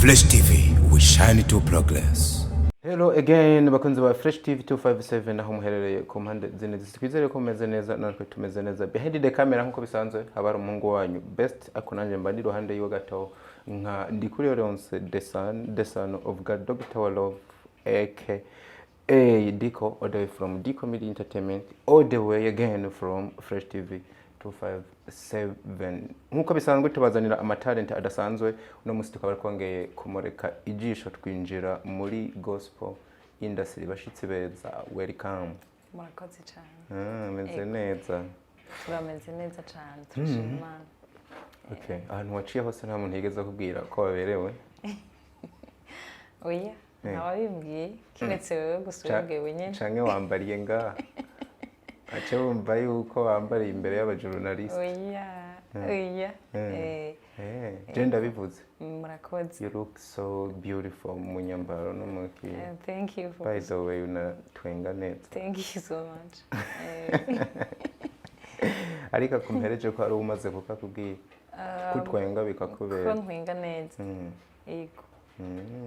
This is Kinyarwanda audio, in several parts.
Fresh TV, we shine to progress. Hello again, bakunzi ba Fresh TV 257 aho muherereye ku mpande zine twizere ko meze neza natwe tumeze neza. Behind the camera nkuko bisanzwe habara umuhungu wanyu best akonanje mba ndi ruhande yo gato nka ndi kuri Leonce the son of God Dr. Love aka Diko, all the way from Diko Media Entertainment, all the way again from Fresh TV 257. Nkuko bisanzwe tubazanira amatalent adasanzwe uno musi tukaba twongeye kumureka ijisho twinjira muri gospel industry. Bashitsi beza, welcome. Murakoze cyane. Meze neza. Turameze neza cyane, turashima. Okay, ahantu waciye hose nta muntu yigeze kubwira ko waberewe. Oya, nababimbwiye kiretse wewe gusubwe wenyine. Canke wambariye nga. Acha wumva yuko wambariye imbere y'abajournalist. Oya. Je ndabivuze. Murakoze. You look so beautiful mu nyambaro no muki. Thank you for. By the way, unatwenga neza. Thank you so much. Ariko kumpereje ko ari umaze kukakubwira. Kutwenga bikakubera. Ko ntwenga neza. Yego.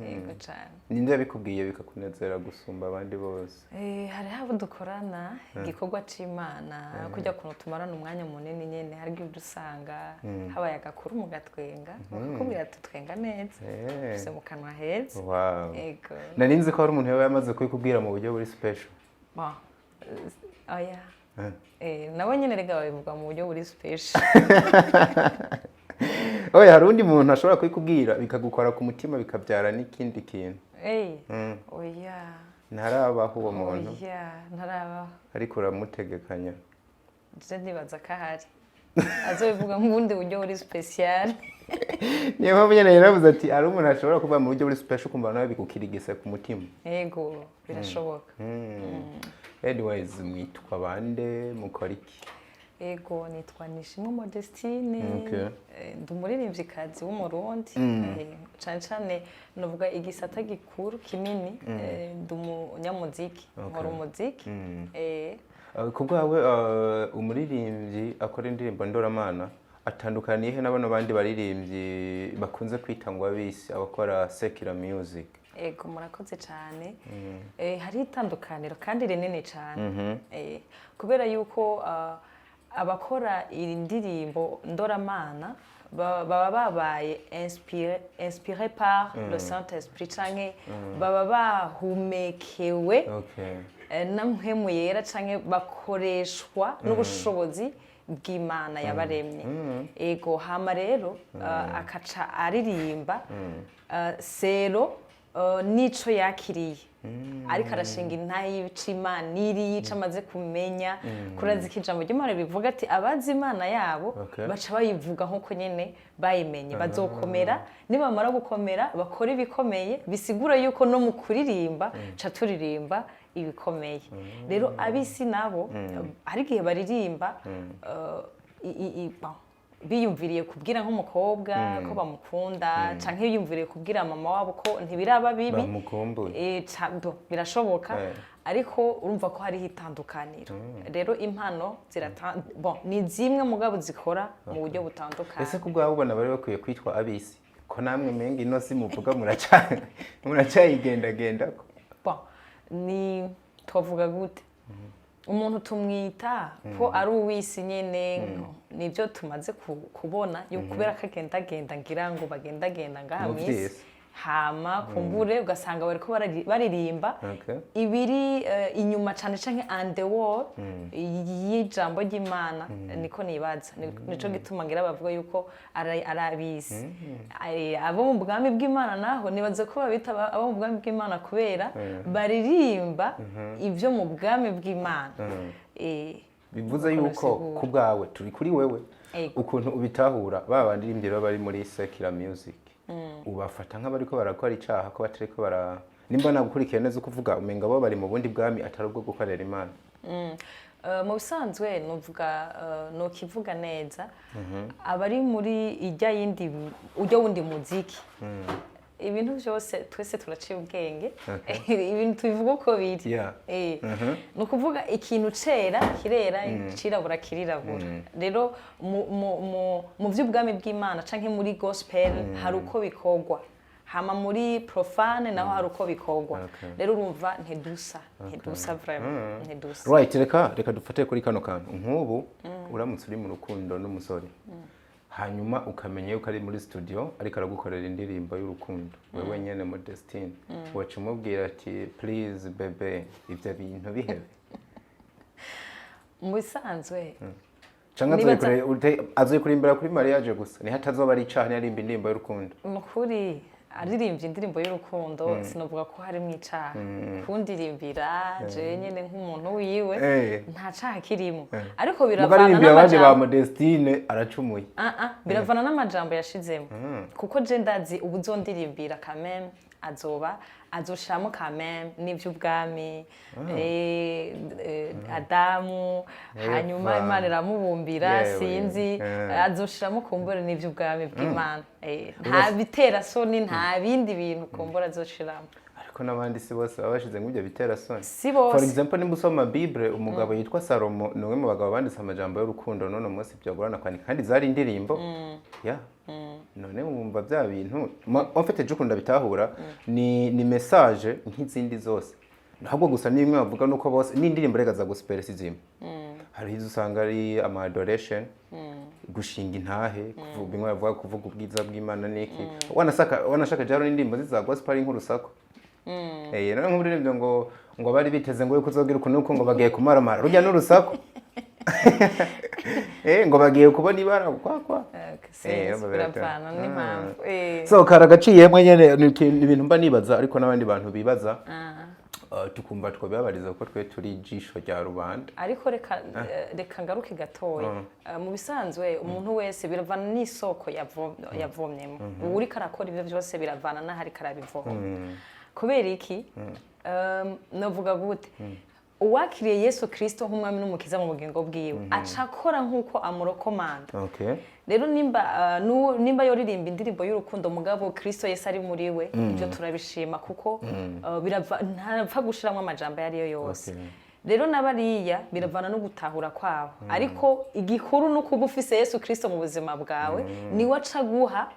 Yego cyane. Ninde bikubwiye bikakunezera gusumba abandi bose? Hari habo dukorana igikorwa c'Imana kujya kuntu tumarana umwanya munini nyene hari ibyo dusanga habaye agakuru mu gatwenga bakubwira ati twenga neza ufise mu kanwa heza. Wow. Yego. Narinzi ko hari umuntu yamaze kubikubwira mu buryo buri special. Oya. Nabo nyene rega babivuga mu buryo buri special. Oya, hari undi muntu ashobora kubikubwira bikagukora ku mutima bikabyara n'ikindi kintu. Oya. Ntarabaho uwo muntu. Oya, ntarabaho. Ariko uramutegekanya. Je ndibaza ko ahari. Azobivuga mu bundi buryo buri special. Niyo mpamvu nyene yaravuze ati ari umuntu ashobora kuva mu buryo buri special kumva nawe bikukirigise ku mutima. Yego, birashoboka. Anyways, mwitwa bande mukora iki? Ego nitwa Nishimwe Modestine. Ndi umuririmvyikazi w'umurundi. Cyane cyane novuga igisata gikuru kinini ndi umunyamuziki, nkora umuziki. Kubwawe umuririmbyi akora indirimbo ndoramana atandukaniye he n'abano bandi baririmbyi bakunze kwitangwa bisi abakora secular music? Ego murakoze cyane. Hari itandukaniro kandi rinini cyane. Kubera yuko abakora indirimbo ndoramana baba babaye inspiré par le Saint-Esprit canke baba bahumekewe na mpwemu yera canke bakoreshwa n'ubushobozi bw'Imana yabaremye. Ego hama rero akaca aririmba sero nico yakiriye. Ariko arashinga intahe y'ibica Imana niri yica amaze kumenya kuraza ikijambo ry'Imana bivuga ati abazi Imana yabo baca bayivuga nkuko nyene bayimenye bazokomera nibamara gukomera bakora ibikomeye bisigura yuko no mu kuririmba ca turirimba ibikomeye. Rero abisi nabo hari gihe baririmba biyumviriye kubwira nk'umukobwa ko bamukunda canke biyumviriye kubwira mama wabo ko ntibiraba bibi birashoboka. Ariko urumva ko hari hitandukaniro. Rero impano ni zimwe mugabo zikora mu buryo butandukanye. Ese kubwa ubona bari bakwiye kwitwa abisi ko namwe mengi ino si muvuga muracyayigendagenda ko ni twavuga gute umuntu tumwita ko ari uwisi nyene nivyo tumaze kubona yo kubera kagendagenda ngira ngo bagendagenda ngaha mwisi hama kumbure ugasanga bariko baririmba ibiri inyuma cane canke underworld y'ijambo ry'Imana niko nibaza nico gituma ngira bavuga yuko arabisi abo mu bwami bw'Imana naho nibaze ko babita abo mu bwami bw'Imana kubera baririmba ivyo mu bwami bw'Imana. Bivuze yuko kubwawe turi kuri wewe ukuntu ubitahura babandirimbye bari muri secular music ubafata nk'abariko barakora icaha ko batariko nimba nagukurikiye neza kuvuga umenga bo bari mu bundi bwami atari ubwo gukorera Imana. Mu bisanzwe nuvuga no kivuga neza abari muri ijya yindi ujya wundi muziki ibintu byose twese turaciye ubwenge ibintu tubivuga uko biri no kuvuga ikintu cera kirera cirabura kirirabura rero mu by'ubwami bw'Imana canke muri gospel hari uko bikogwa hama muri profane naho hari uko bikorwa rero urumva ntidusa vraiment ntidusa right reka dufate kuri kano kantu nk'ubu uramutse uri mu rukundo n'umusore hanyuma ukamenya yuko ari muri studio ariko aragukorera indirimbo y'urukundo wewe nyene Modestine waca umubwira ati please bebe ivyo bintu bihebe mu bisanzwe azoye kurimbira kuri mariage gusa ni hatazoba ari icaha yarimba indirimbo y'urukundo mukuri aririmbye indirimbo y'urukundo sinovuga ko hari mwicaha kundirimbira je nyene nk'umuntu wiwe nta caha kirimo ariko biravana n'amajambo ba Modestine aracumuye biravana n'amajambo yashizemo kuko je ndazi ubuzondirimbira quand même azoshiramwo quand même n'ivy'ubwami Adamu hanyuma Imana iramubumbira sinzi azoshiramwo kumbura n'ivy'ubwami bw'Imana nta biterasoni nta bindi bintu kumbura azoshiramwo ariko n'abandi si bose baba bashize nk'ibyo biterasoni si bose for example nimba usoma Bible umugabo yitwa Salomo ni umwe mu bagabo banditse amajambo y'urukundo none umunsi byagorana kwandika kandi zari indirimbo none wumva bya bintu mfite je ukunda bitahura ni message nk'izindi zose ntabwo gusa nimwe bavuga nuko bose ni indirimbo rega za gospel sizimwe hari izo usanga ari ama adoration gushinga intahe kuvuga bimwe bavuga kuvuga ubwiza bw'Imana niki wanashaka jaro n'indirimbo za gospel nk'urusako none nk'umuririmbyo ngo bari biteze ngo yuko uzogira ukuntu uko ngo bagiye kumaramara rujya n'urusako ngo bagiye kubona ibara kwa biravana n'impamvu so karagaciyemwe nyene ibintu mba nibaza ariko n'abandi bantu bibaza tukumva twababariza ko twe turi ijisho rya rubanda ariko reka ngaruke gatoya mu bisanzwe umuntu wese biravana n'isoko yavomyemo uri karakora ibyo byose biravana n'ahari karabivoma kubera iki navuga gute uwakiriye Yesu Kristo nk'umwami n'umukiza mu bugingo bwiwe acakora nk'uko amurokomanda rero nimba yoririmba indirimbo y'urukundo mugabo Kristo Yesu ari muri we ibyo turabishima kuko ntapfa gushiramwo amajambo yariyo yose rero nabariya biravana no gutahura kwabo ariko igikuru no kuba ufise Yesu Kristo mu buzima bwawe niwe acaguha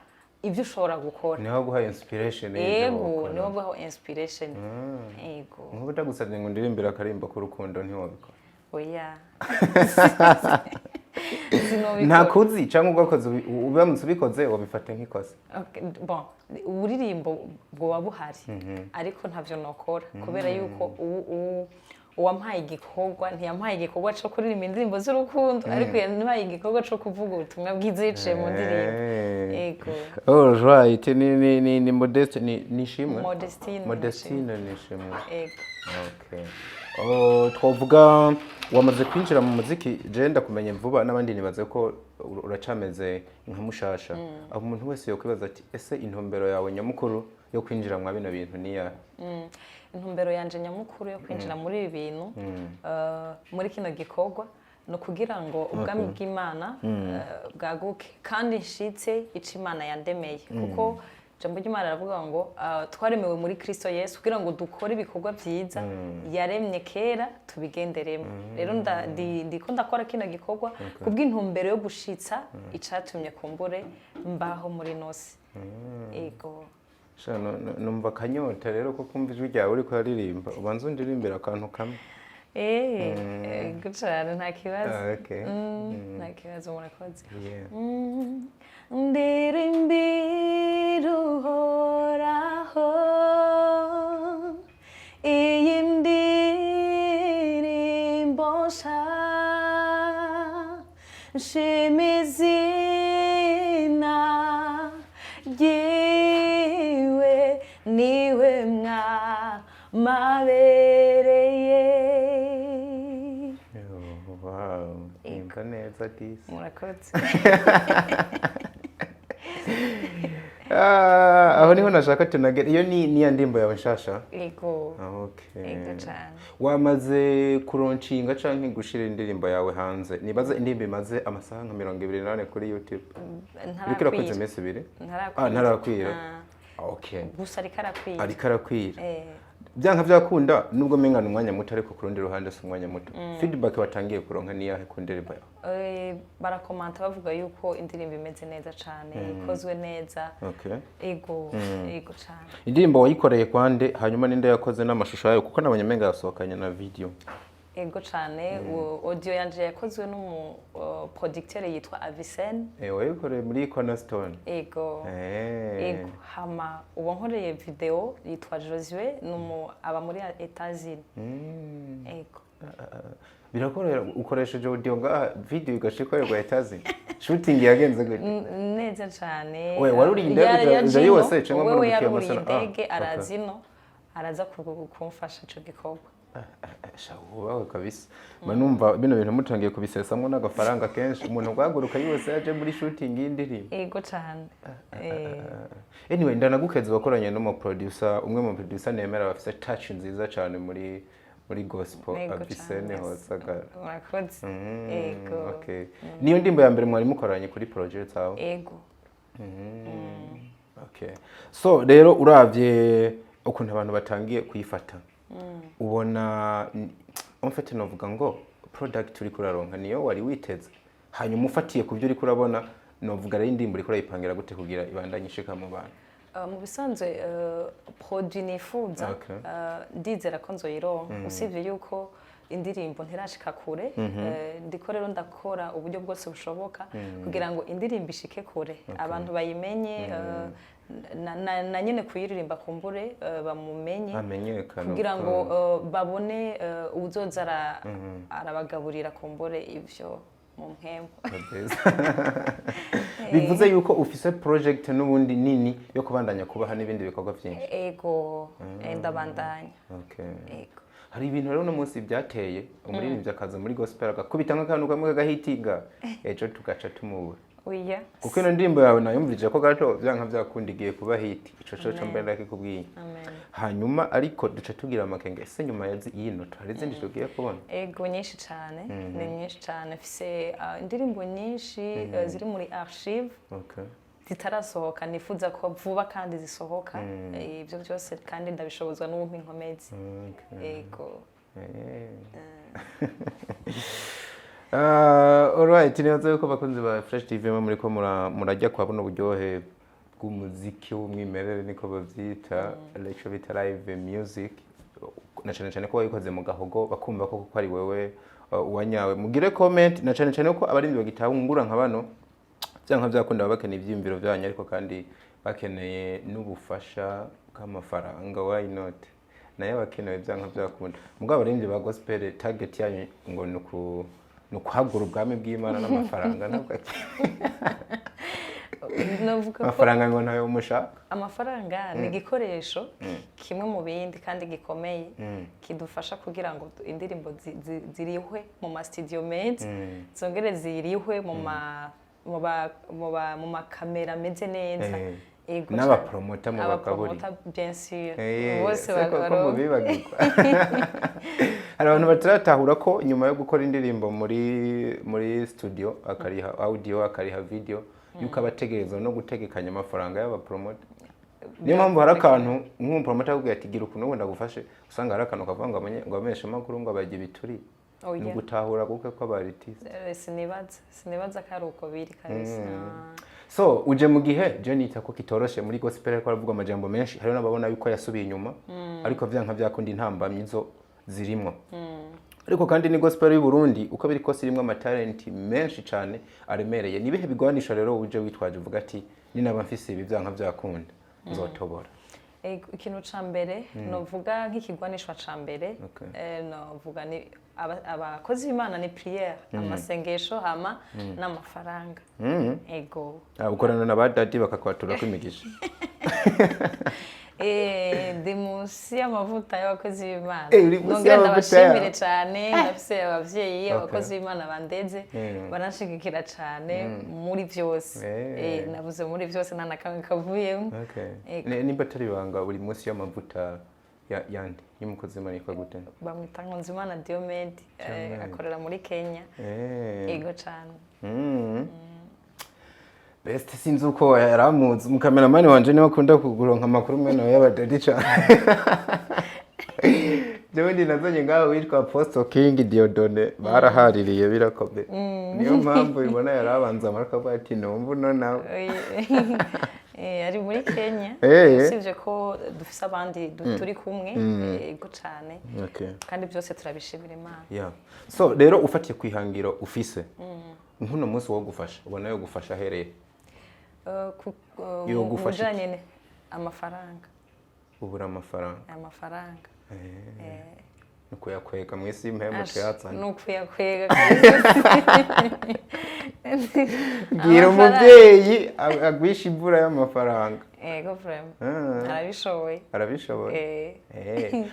ibyo ushobora gukora niho guha inspiration niho guha inspiration nk'ubu ndagusabye ngo ndirimbire akarimbo k'urukundo ntiwabikora oya nta kuzi cyangwa ugakoze ubamutse ubikoze wabifate nk'ikosa bon uburirimbo bwoba buhari ariko ntavyo nokora kubera yuko uwampaye igikorwa ntiyampaye igikorwa cyo kuririmba indirimbo z'urukundo ariko yampaye igikorwa cyo kuvuga ubutumwa bwiza yicaye mu ndirimbo yego all right ni Modestine nishimwe Modestine nishimwe yego okay twavuga wamaze kwinjira mu muziki je ndakumenye vuba n'abandi nibaze ko uracameze nka mushasha aho umuntu wese yokwibaza ati ese intumbero yawe nyamukuru yo kwinjira mu bino bintu niya intumbero yanje nyamukuru yo kwinjira muri ibi bintu muri kino gikorwa no kugira ngo ubwami bw'Imana bwaguke kandi nshitse ico Imana yandemeye kuko jambo ry'Imana aravuga ngo twaremewe muri Kristo Yesu kugira ngo dukore ibikorwa byiza yaremye kera tubigenderemo rero ndiko ndakora kino gikorwa kubw'intumbero yo gushitsa icatumye kumbure mbaho muri nose ego numva kanyota rero ko kumva ijwi ryawe uriko aririmba ubanza undirimbira akantu kamwe gucana nta kibazo nta kibazo murakoze ndirimbira uhoraho iyi ndirimbo nsha nshima izina ryiwe niwe mwamabereye imva neza disi murakoze aho niho nashaka tunagera iyo ni ya ndimbo yawe nshasha yego okay wamaze kuronshinga canke gushira indirimbo yawe hanze nibaza indirimbo imaze amasaha nka 28 kuri YouTube iriko irakoze iminsi ibiri ntarakwira okay gusa ariko arakwira byanka byakunda nubwo mengana umwanya muto ariko ku rundi ruhande si umwanya muto feedback watangiye kuronka ni yahe ku ndirimbo yawe barakomanta bavuga yuko indirimbo imeze neza cyane ikozwe neza ego cyane indirimbo wayikoreye kwande hanyuma ninde yakoze n'amashusho yayo kuko nabonye menga yasohokanye na video ego cyane audio yanje yakozwe n'umu producteur yitwa Avisen wayikoreye muri Cornerstone ego hama uwo nkoreye video yitwa Josue aba muri Etats-Unis ego birakorera ukoresheje audio nga video igashikorerwa Etats-Unis shooting yagenze gute neza cyane we waruri indege yose cyangwa muri indege arazino araza kumfasha ico gikorwa shawo kabisa manumva bino bintu mutangiye kubisesamwe n'agafaranga kenshi umuntu gwaguruka yose yaje muri shooting y'indirimbo ego cyane anyway ndanagukeze bakoranye no producer umwe mu producer nemera bafite touch nziza cyane muri gospel abisene hosaga mwakoze ego okay niyo ndimbo ya mbere mwari mukoranye kuri project aho ego okay so rero uravye ukuntu abantu batangiye kuyifata ubona umfete novuga ngo product uri kuraronka niyo wari witeze hanyuma ufatiye ku byo uri kurabona novuga rero indirimbo uri kurayipangira gute kugira ibandanye ishika mu bantu mu bisanzwe produit nifuza ndizera ko nzoyironka usibye yuko indirimbo ntirashika kure ndiko rero ndakora uburyo bwose bushoboka kugira ngo indirimbo ishike kure abantu bayimenye na nyine kuyiririmba kumbure bamumenye kugira ngo babone uzoza arabagaburira kumbure ivyo mu mpembo bivuze yuko ufise project n'ubundi nini yo kubandanya kubaha n'ibindi bikorwa byinshi ego ndabandanya ego hari ibintu rero no munsi byateye umuririmbyi akaza muri gospel agakubita nk'akantu kamwe kagahitinga ejo tugaca tumubura oya kuko ino ndirimbo yawe nayumvirije ko gato byanka byakundigiye kuba hit ico cyo mbere kikubwiye hanyuma ariko duca tugira amakenge ese nyuma y'ino hari izindi tugiye kubona ego nyinshi cyane ni nyinshi cyane fise indirimbo nyinshi ziri muri archive zitarasohoka nifuza ko vuba kandi zisohoka ibyo byose kandi ndabishobozwa n'ubumpa inkomezi ego alright nibaza yuko bakunzi ba Fresh TV muri ko murajya kwa buno buryohe bw'umuziki w'umwimerere niko bavyita lecture bita live music na cyane ko wayikoze mu gahogo bakumva ko ari wewe wanyawe mugire comment na cyane ko abarimbi bagitahungura nka bano byanka byakunda bakeneye ivyimviro byanyu ariko kandi bakeneye n'ubufasha bw'amafaranga why not naye bakeneye byanka byakunda mugabo abarimbi ba gospel target yanyu ngo nukuhagura ubwami bw'Imana n'amafaranga ntabwo amafaranga ngo ntayo mushaka amafaranga ni igikoresho kimwe mu bindi kandi gikomeye kidufasha kugira ngo indirimbo zirihwe mu ma studio made zongere zirihwe mu makamera meze neza n'abapromota mu bakaburi bien sûr bose bagirwa hari abantu bataratahura ko nyuma yo gukora indirimbo muri studio akariha audio akariha video yuko abategereza no gutegekanya amafaranga y'abapromota niyo mpamvu hari akantu nk'umupromota akubwira ati gira ukuntu wenda gufashe usanga hari akantu kavuga ngo ameshe makuru ngo abajye bituri ni gutahura kuko ko abaritiste sinibaza ko ari uko biri kabisa so uje mu gihe je nita ko kitoroshe muri gospel ariko aravuga amajambo menshi hari n'ababona yuko yasubiye inyuma ariko vyanka byakundi ntambamye zo zirimwo ariko kandi ni gospel y'u Burundi uko biri kose irimwo amatalent menshi cyane aremereye nibihe bigwanisha rero uje witwaje uvuga ati ni naba mfise ibi vyanka byakunda nzotobora ikintu ca mbere novuga nk'ikigwanishwa ca mbere novuga ni abakozi b'Imana ni prière amasengesho hama n'amafaranga ego ukorana na badadi bakakwatura kwimigisha ndi munsi y'amavuta y'abakozi b'Imana nongera ndabashimire cyane ndafise abavyeyi abakozi b'Imana bandeze baranshigikira cyane muri byose nabuze muri byose nta nakamwe kavuyemo nimba atari banga buri munsi y'amavuta yandi y'umukozi w'Imana yitwa gute bamwita Nkunzimana Diomede akorera muri Kenya ego cyane best sinzi uko yaramuzi umukameramani wanje niwe akunda kuguronka amakuru mwe nawe y'abadadi cyane Jewe nazanye ngaho witwa Apostle King Diodone barahaririye birakomeye. Niyo mpamvu ibona yarabanza amaraka avuga ati numva no nawe. Ari muri Kenya. Sivye ko dufise abandi turi kumwe ego cyane. Kandi byose turabishimira Imana. Yeah. So rero ufatiye kwihangiro ufise. Nkuno munsi wo gufasha ubona yo gufasha hereye. Yo gufasha amafaranga. Ubura amafaranga. Amafaranga. Nukuyakwega mwisi impemu cyatsa. Nukuyakwega. Gira umubyeyi agwisha imvura y'amafaranga. Ego vraiment. Arabishoboye. Arabishoboye.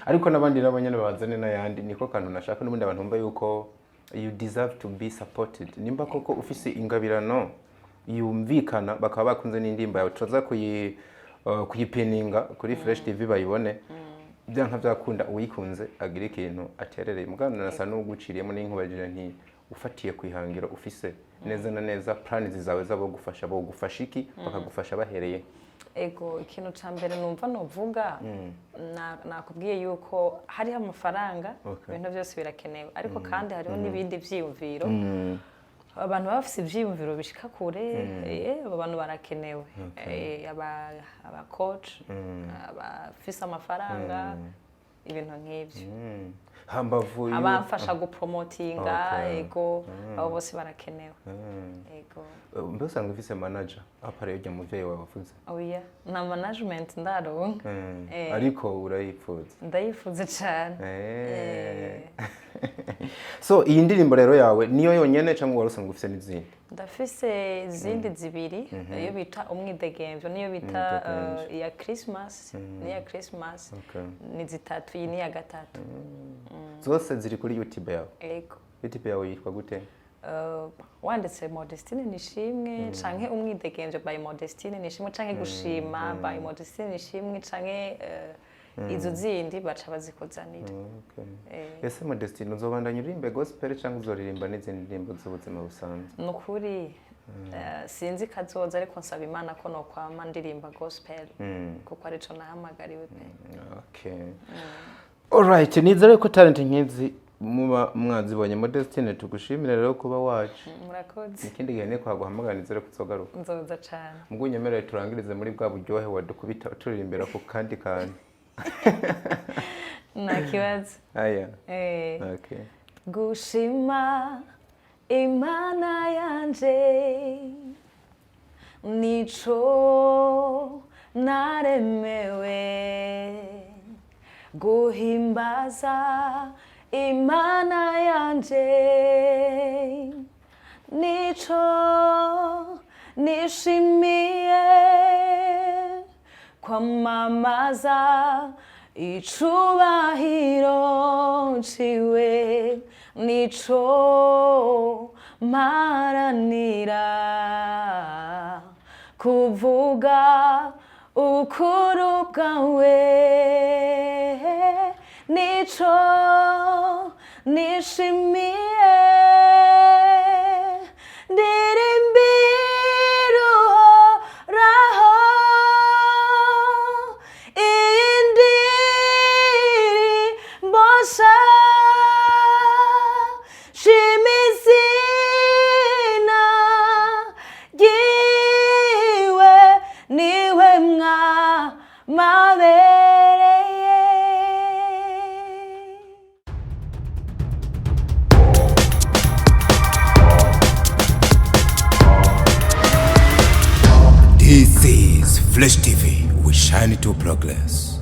Ariko nabandi nabanyene bazane nayandi niko kantu nashaka n'ubundi abantu bumva yuko you deserve to be supported. Nimba koko ufise ingabirano yumvikana bakaba bakunze n'indimba yawe tuza kuyipeninga kuri Fresh TV bayibone. Byanka byakunda uyikunze agira ikintu aterereye mugana nasa n'uguciriyemo n'inkubajije nti ufatiye kwihangiro ufise neza na neza plans zawe zabo gufasha bo gufasha iki bakagufasha bahereye. Ego ikintu ca mbere numva novuga nakubwiye yuko hari amafaranga ibintu byose birakenewe ariko kandi hariho n'ibindi vyiyumviro abantu bafise ivyiyumviro bishika kure abantu barakenewe aba coach abafise amafaranga ibintu nk'ivyo hambavu abafasha gupromotinga ego abo bose barakenewe ego mbese ngo ufise manager apare yo muvyeyi wawe wavuze oya na management ndaronka ariko urayipfuza ndayifuze cyane So iyi ndirimbo rero yawe niyo yonyene cyangwa warusanga ufise n'izindi ndafise izindi zibiri iyo bita umwidegemvyo niyo bita ya Christmas niya Christmas ni zitatu iyi ni ya gatatu zose ziri kuri YouTube yawe ego YouTube yawe yitwa gute wanditse Modestine Nishimwe canke umwidegemvyo by Modestine Nishimwe canke gushima by Modestine Nishimwe canke izo zindi baca bazikozanira. Ese Modestine uzobandanya urimbe gospel cyangwa uzoririmba n'izindi ndirimbo z'ubuzima busanzwe? Nukuri sinzi kazoza ariko nsaba Imana ko no kwama ndirimba gospel kuko arico nahamagariwe pe. Alright, nizere ko talent nkizi muba mwazibonye Modestine tugushimire rero kuba wacu. Murakoze. Ikindi gihe ne kwaguhamagara nizere kuzogaruka. Nzoza cyane. Mugunyemerere turangirize muri bwa buryohe wadukubita turirimbira ku kandi kandi. Nakibazo. Aya. Okay. Gushima Imana yanje nico naremewe guhimbaza Imana yanje nico nishimiye kwamamaza icubahiro ciwe nico maranira kuvuga ukuru bwawe nico nishimiye ndirimbira uhoraho indirimbo nshya shima izina ryiwe niwe mwamabereye. This is Flash TV. We shine to progress.